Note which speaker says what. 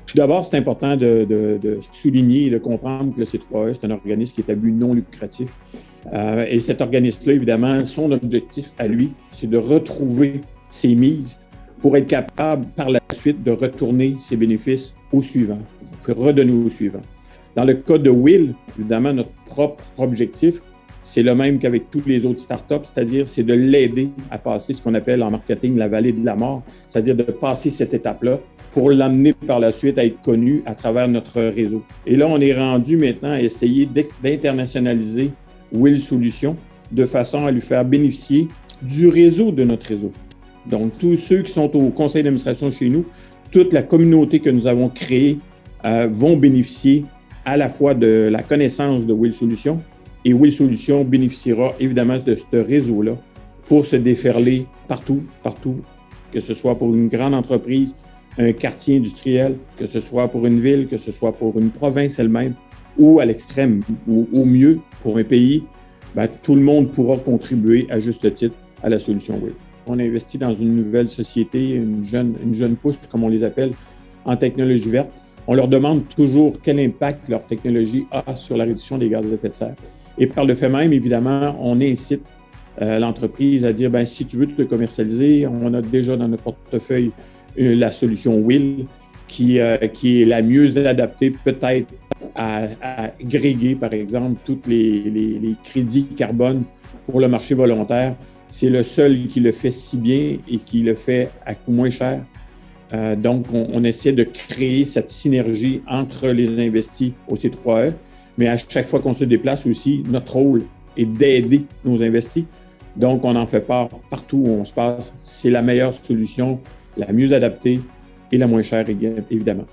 Speaker 1: Tout d'abord, c'est important de souligner et de comprendre que le C3E, c'est un organisme qui est à but non lucratif. Et cet organisme-là, évidemment, son objectif à lui, c'est de retrouver ses mises pour être capable, par la suite, de retourner ses bénéfices au suivant, pour redonner au suivant. Dans le cas de Will, évidemment, notre propre objectif, c'est le même qu'avec tous les autres startups, c'est-à-dire c'est de l'aider à passer ce qu'on appelle en marketing la vallée de la mort, c'est-à-dire de passer cette étape-là pour l'emmener par la suite à être connu à travers notre réseau. Et là, on est rendu maintenant à essayer d'internationaliser Will Solutions de façon à lui faire bénéficier du réseau de notre réseau. Donc, tous ceux qui sont au conseil d'administration chez nous, toute la communauté que nous avons créée vont bénéficier à la fois de la connaissance de Will Solutions et Will Solutions bénéficiera évidemment de ce réseau-là pour se déferler partout, que ce soit pour une grande entreprise, un quartier industriel, que ce soit pour une ville, que ce soit pour une province elle-même, ou à l'extrême, ou au mieux pour un pays, tout le monde pourra contribuer à juste titre à la solution Will. On investit dans une nouvelle société, une jeune pousse, comme on les appelle, en technologie verte. On leur demande toujours quel impact leur technologie a sur la réduction des gaz à effet de serre. Et par le fait même, évidemment, on incite l'entreprise à dire, si tu veux te commercialiser, on a déjà dans notre portefeuille la solution Will qui est la mieux adaptée peut-être à agréger, par exemple, tous les crédits carbone pour le marché volontaire. C'est le seul qui le fait si bien et qui le fait à coût moins cher. Donc, on essaie de créer cette synergie entre les investis au C3E, mais à chaque fois qu'on se déplace aussi, notre rôle est d'aider nos investis. Donc, on en fait part partout où on se passe. C'est la meilleure solution, la mieux adaptée et la moins chère, évidemment.